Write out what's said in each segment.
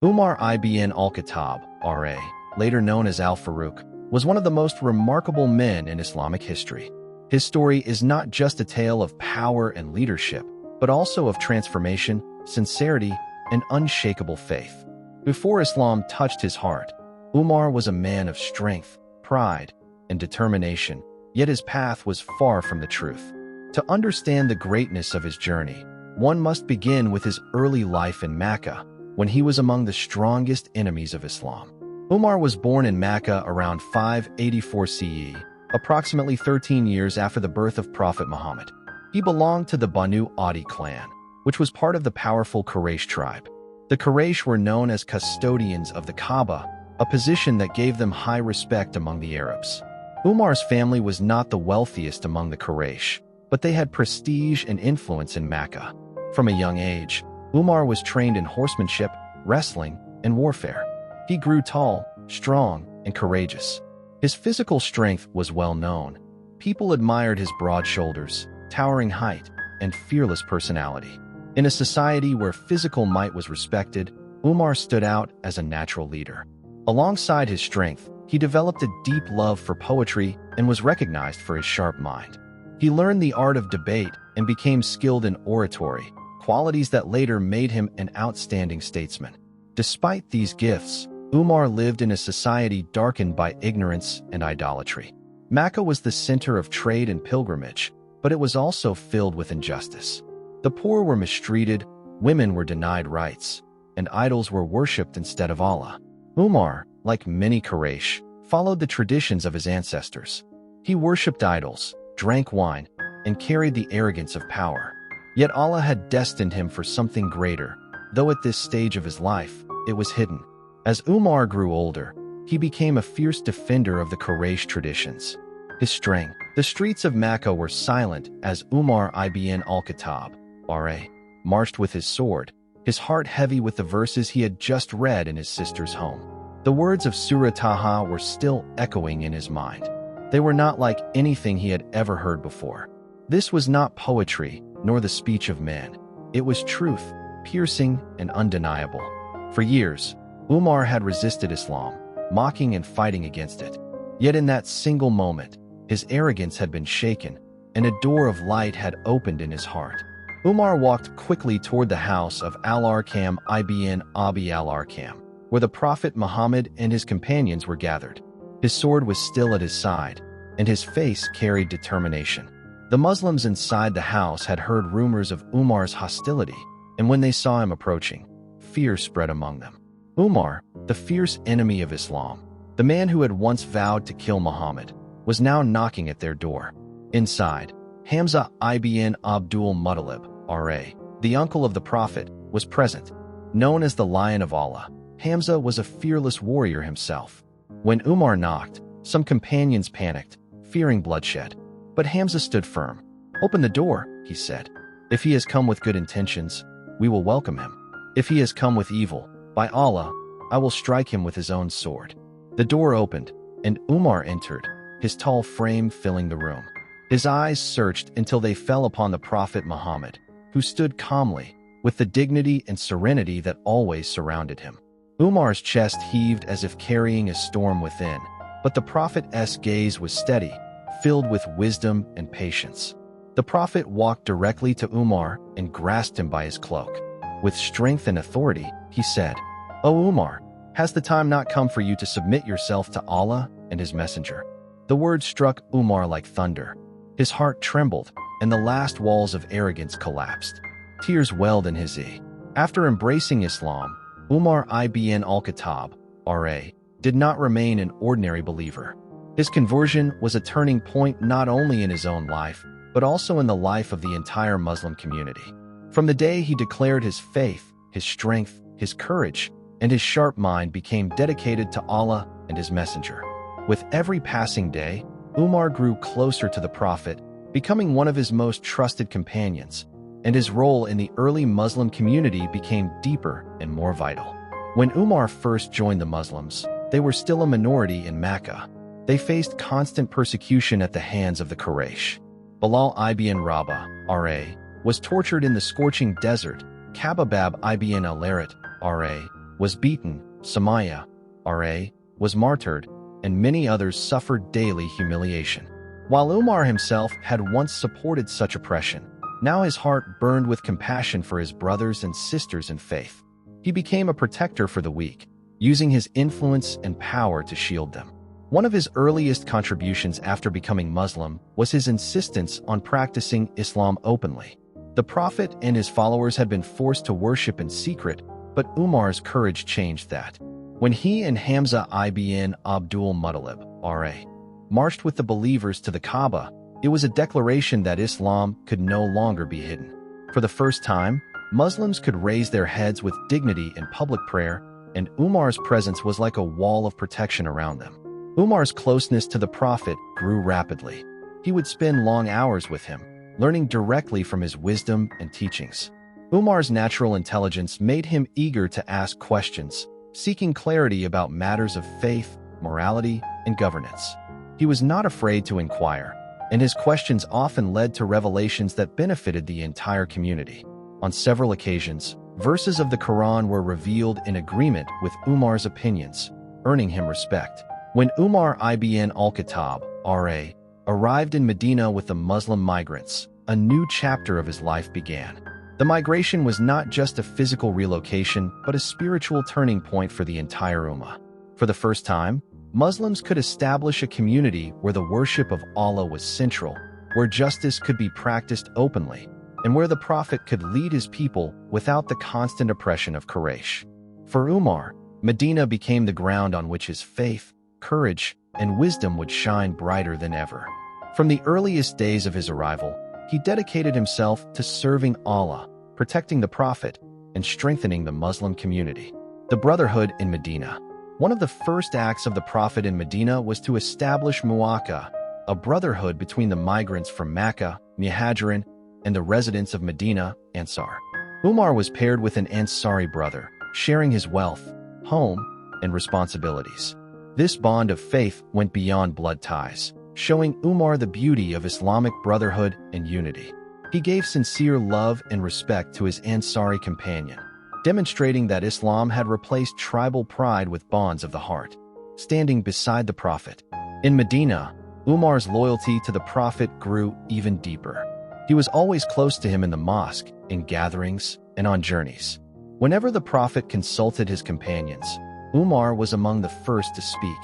Umar ibn al-Khattab, RA, later known as Al-Farooq, was one of the most remarkable men in Islamic history. His story is not just a tale of power and leadership, but also of transformation, sincerity, and unshakable faith. Before Islam touched his heart, Umar was a man of strength, pride, and determination, yet his path was far from the truth. To understand the greatness of his journey, one must begin with his early life in Mecca, when he was among the strongest enemies of Islam. Umar was born in Mecca around 584 CE, approximately 13 years after the birth of Prophet Muhammad. He belonged to the Banu Adi clan, which was part of the powerful Quraysh tribe. The Quraysh were known as custodians of the Kaaba, a position that gave them high respect among the Arabs. Umar's family was not the wealthiest among the Quraysh, but they had prestige and influence in Mecca. From a young age, Umar was trained in horsemanship, wrestling, and warfare. He grew tall, strong, and courageous. His physical strength was well known. People admired his broad shoulders, towering height, and fearless personality. In a society where physical might was respected, Umar stood out as a natural leader. Alongside his strength, he developed a deep love for poetry and was recognized for his sharp mind. He learned the art of debate and became skilled in oratory, qualities that later made him an outstanding statesman. Despite these gifts, Umar lived in a society darkened by ignorance and idolatry. Mecca was the center of trade and pilgrimage, but it was also filled with injustice. The poor were mistreated, women were denied rights, and idols were worshipped instead of Allah. Umar, like many Quraysh, followed the traditions of his ancestors. He worshipped idols, drank wine, and carried the arrogance of power. Yet Allah had destined him for something greater, though at this stage of his life, it was hidden. As Umar grew older, he became a fierce defender of the Quraysh traditions. His strength. The streets of Mecca were silent as Umar ibn al-Khattab, RA, marched with his sword, his heart heavy with the verses he had just read in his sister's home. The words of Surah Taha were still echoing in his mind. They were not like anything he had ever heard before. This was not poetry, nor the speech of man. It was truth, piercing and undeniable. For years, Umar had resisted Islam, mocking and fighting against it. Yet in that single moment, his arrogance had been shaken, and a door of light had opened in his heart. Umar walked quickly toward the house of Al-Arqam ibn Abi al-Arqam, where the Prophet Muhammad and his companions were gathered. His sword was still at his side, and his face carried determination. The Muslims inside the house had heard rumors of Umar's hostility, and when they saw him approaching, fear spread among them. Umar, the fierce enemy of Islam, the man who had once vowed to kill Muhammad, was now knocking at their door. Inside, Hamza ibn Abdul Muttalib, RA, the uncle of the Prophet, was present. Known as the Lion of Allah, Hamza was a fearless warrior himself. When Umar knocked, some companions panicked, fearing bloodshed. But Hamza stood firm. "Open the door," he said. "If he has come with good intentions, we will welcome him. If he has come with evil, by Allah, I will strike him with his own sword." The door opened, and Umar entered, his tall frame filling the room. His eyes searched until they fell upon the Prophet Muhammad, who stood calmly, with the dignity and serenity that always surrounded him. Umar's chest heaved as if carrying a storm within, but the Prophet's gaze was steady, filled with wisdom and patience. The Prophet walked directly to Umar and grasped him by his cloak. With strength and authority, he said, "O Umar, has the time not come for you to submit yourself to Allah and His Messenger?" The words struck Umar like thunder. His heart trembled, and the last walls of arrogance collapsed. Tears welled in his eyes. After embracing Islam, Umar ibn al-Khattab, RA, did not remain an ordinary believer. His conversion was a turning point not only in his own life, but also in the life of the entire Muslim community. From the day he declared his faith, his strength, his courage, and his sharp mind became dedicated to Allah and His Messenger. With every passing day, Umar grew closer to the Prophet, becoming one of his most trusted companions, and his role in the early Muslim community became deeper and more vital. When Umar first joined the Muslims, they were still a minority in Mecca. They faced constant persecution at the hands of the Quraysh. Bilal ibn Rabah, RA, was tortured in the scorching desert. Khabab ibn al-Arat, RA, was beaten, Umar RA was martyred, and many others suffered daily humiliation. While Umar himself had once supported such oppression, now his heart burned with compassion for his brothers and sisters in faith. He became a protector for the weak, using his influence and power to shield them. One of his earliest contributions after becoming Muslim was his insistence on practicing Islam openly. The Prophet and his followers had been forced to worship in secret, but Umar's courage changed that. When he and Hamza ibn Abdul Muttalib RA marched with the believers to the Kaaba, it was a declaration that Islam could no longer be hidden. For the first time, Muslims could raise their heads with dignity in public prayer, and Umar's presence was like a wall of protection around them. Umar's closeness to the Prophet grew rapidly. He would spend long hours with him, learning directly from his wisdom and teachings. Umar's natural intelligence made him eager to ask questions, seeking clarity about matters of faith, morality, and governance. He was not afraid to inquire, and his questions often led to revelations that benefited the entire community. On several occasions, verses of the Qur'an were revealed in agreement with Umar's opinions, earning him respect. When Umar ibn al-Khattab RA arrived in Medina with the Muslim migrants, a new chapter of his life began. The migration was not just a physical relocation, but a spiritual turning point for the entire Ummah. For the first time, Muslims could establish a community where the worship of Allah was central, where justice could be practiced openly, and where the Prophet could lead his people without the constant oppression of Quraysh. For Umar, Medina became the ground on which his faith, courage, and wisdom would shine brighter than ever. From the earliest days of his arrival, he dedicated himself to serving Allah, protecting the Prophet, and strengthening the Muslim community. The Brotherhood in Medina. One of the first acts of the Prophet in Medina was to establish Muwaqa, a brotherhood between the migrants from Mecca, Muhajirin, and the residents of Medina, Ansar. Umar was paired with an Ansari brother, sharing his wealth, home, and responsibilities. This bond of faith went beyond blood ties, showing Umar the beauty of Islamic brotherhood and unity. He gave sincere love and respect to his Ansari companion, demonstrating that Islam had replaced tribal pride with bonds of the heart. Standing beside the Prophet. In Medina, Umar's loyalty to the Prophet grew even deeper. He was always close to him in the mosque, in gatherings, and on journeys. Whenever the Prophet consulted his companions, Umar was among the first to speak,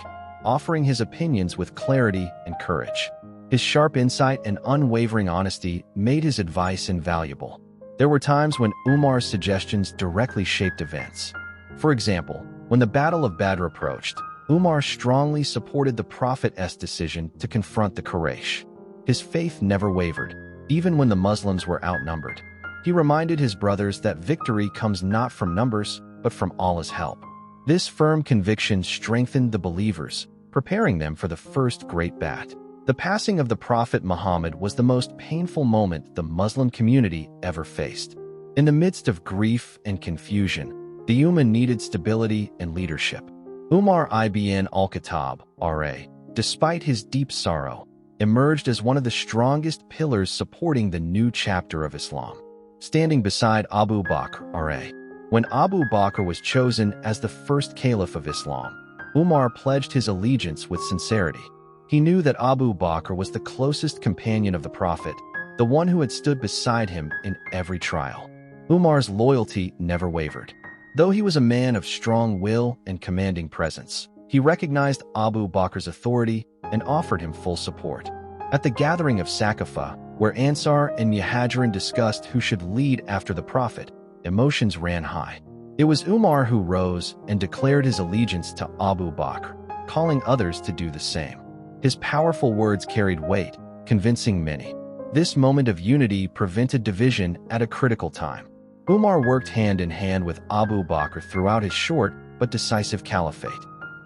offering his opinions with clarity and courage. His sharp insight and unwavering honesty made his advice invaluable. There were times when Umar's suggestions directly shaped events. For example, when the Battle of Badr approached, Umar strongly supported the Prophet's decision to confront the Quraysh. His faith never wavered, even when the Muslims were outnumbered. He reminded his brothers that victory comes not from numbers, but from Allah's help. This firm conviction strengthened the believers, preparing them for the first great battle. The passing of the Prophet Muhammad was the most painful moment the Muslim community ever faced. In the midst of grief and confusion, the Ummah needed stability and leadership. Umar ibn al-Khattab RA, despite his deep sorrow, emerged as one of the strongest pillars supporting the new chapter of Islam. Standing beside Abu Bakr RA. When Abu Bakr was chosen as the first Caliph of Islam, Umar pledged his allegiance with sincerity. He knew that Abu Bakr was the closest companion of the Prophet, the one who had stood beside him in every trial. Umar's loyalty never wavered. Though he was a man of strong will and commanding presence, he recognized Abu Bakr's authority and offered him full support. At the gathering of Saqifah, where Ansar and Muhajirin discussed who should lead after the Prophet, emotions ran high. It was Umar who rose and declared his allegiance to Abu Bakr, calling others to do the same. His powerful words carried weight, convincing many. This moment of unity prevented division at a critical time. Umar worked hand in hand with Abu Bakr throughout his short but decisive caliphate.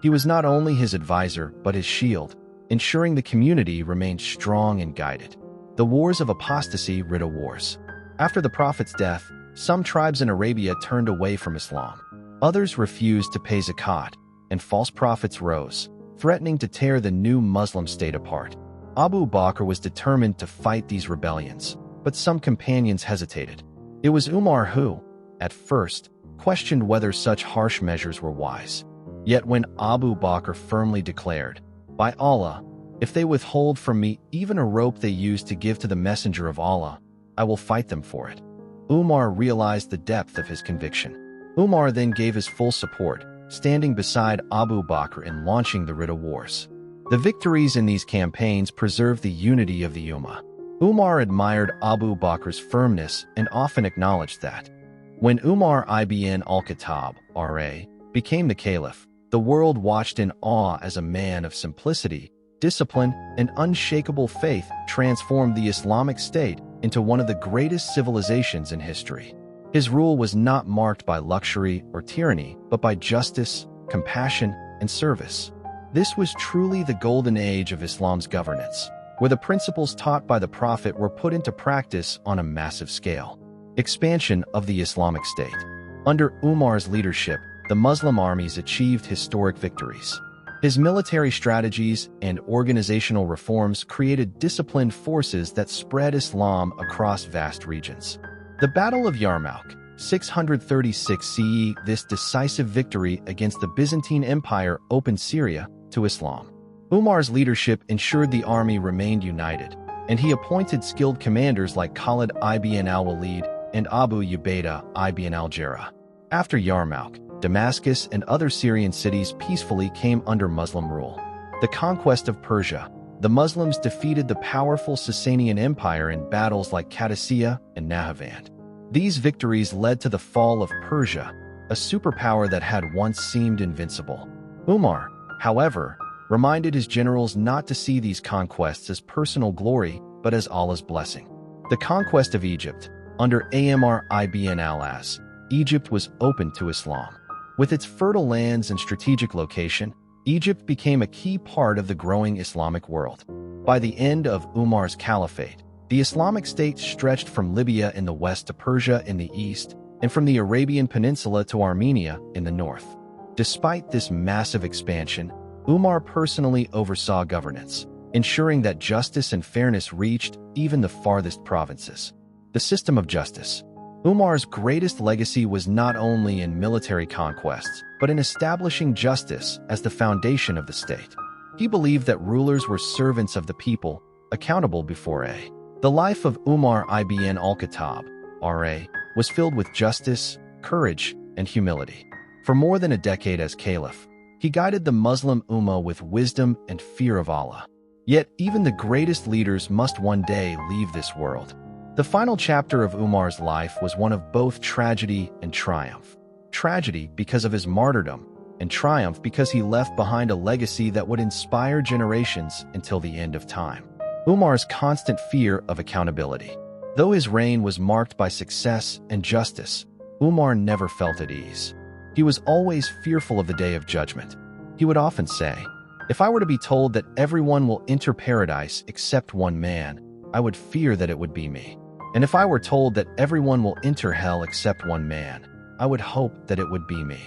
He was not only his advisor but his shield, ensuring the community remained strong and guided. The wars of apostasy rid of wars. After the Prophet's death, some tribes in Arabia turned away from Islam. Others refused to pay zakat, and false prophets rose, threatening to tear the new Muslim state apart. Abu Bakr was determined to fight these rebellions, but some companions hesitated. It was Umar who, at first, questioned whether such harsh measures were wise. Yet when Abu Bakr firmly declared, "By Allah, if they withhold from me even a rope they used to give to the Messenger of Allah, I will fight them for it," Umar realized the depth of his conviction. Umar then gave his full support, standing beside Abu Bakr in launching the Ridda Wars. The victories in these campaigns preserved the unity of the Ummah. Umar admired Abu Bakr's firmness and often acknowledged that when Umar ibn al-Khattab RA became the Caliph, the world watched in awe as a man of simplicity, discipline, and unshakable faith transformed the Islamic State into one of the greatest civilizations in history. His rule was not marked by luxury or tyranny, but by justice, compassion, and service. This was truly the golden age of Islam's governance, where the principles taught by the Prophet were put into practice on a massive scale. Expansion of the Islamic State. Under Umar's leadership, the Muslim armies achieved historic victories. His military strategies and organizational reforms created disciplined forces that spread Islam across vast regions. The Battle of Yarmouk, 636 CE, this decisive victory against the Byzantine Empire opened Syria to Islam. Umar's leadership ensured the army remained united, and he appointed skilled commanders like Khalid ibn al-Walid and Abu Ubaidah ibn al-Jarrah. After Yarmouk, Damascus and other Syrian cities peacefully came under Muslim rule. The conquest of Persia. The Muslims defeated the powerful Sasanian Empire in battles like Qadisiyah and Nahawand. These victories led to the fall of Persia, a superpower that had once seemed invincible. Umar, however, reminded his generals not to see these conquests as personal glory, but as Allah's blessing. The conquest of Egypt. Under Umar ibn al-As, Egypt was open to Islam. With its fertile lands and strategic location, Egypt became a key part of the growing Islamic world. By the end of Umar's Caliphate, the Islamic State stretched from Libya in the west to Persia in the east, and from the Arabian Peninsula to Armenia in the north. Despite this massive expansion, Umar personally oversaw governance, ensuring that justice and fairness reached even the farthest provinces. The system of justice. Umar's greatest legacy was not only in military conquests, but in establishing justice as the foundation of the state. He believed that rulers were servants of the people, accountable before Allah. The life of Umar ibn al-Khattab RA was filled with justice, courage, and humility. For more than a decade as caliph, he guided the Muslim Ummah with wisdom and fear of Allah. Yet even the greatest leaders must one day leave this world. The final chapter of Umar's life was one of both tragedy and triumph. Tragedy because of his martyrdom, and triumph because he left behind a legacy that would inspire generations until the end of time. Umar's constant fear of accountability. Though his reign was marked by success and justice, Umar never felt at ease. He was always fearful of the day of judgment. He would often say, "If I were to be told that everyone will enter paradise except one man, I would fear that it would be me. And if I were told that everyone will enter hell except one man, I would hope that it would be me."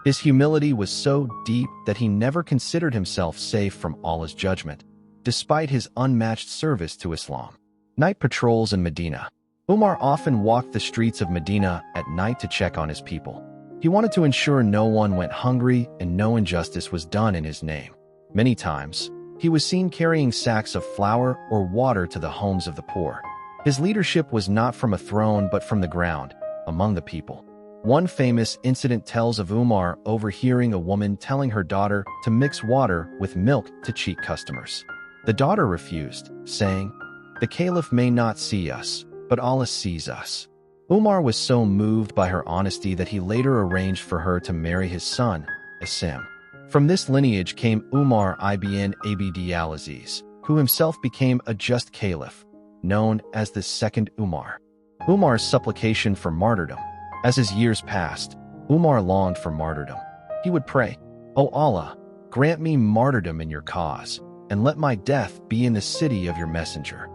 His humility was so deep that he never considered himself safe from Allah's judgment, despite his unmatched service to Islam. Night patrols in Medina. Umar often walked the streets of Medina at night to check on his people. He wanted to ensure no one went hungry and no injustice was done in his name. Many times, he was seen carrying sacks of flour or water to the homes of the poor. His leadership was not from a throne but from the ground, among the people. One famous incident tells of Umar overhearing a woman telling her daughter to mix water with milk to cheat customers. The daughter refused, saying, "The caliph may not see us, but Allah sees us." Umar was so moved by her honesty that he later arranged for her to marry his son, Asim. From this lineage came Umar ibn Abd al-Aziz, who himself became a just caliph, known as the second Umar. Umar's supplication for martyrdom. As his years passed, Umar longed for martyrdom. He would pray, "O Allah, grant me martyrdom in your cause, and let my death be in the city of your messenger."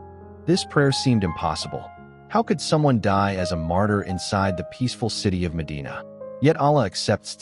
This prayer seemed impossible. How could someone die as a martyr inside the peaceful city of Medina? Yet Allah accepts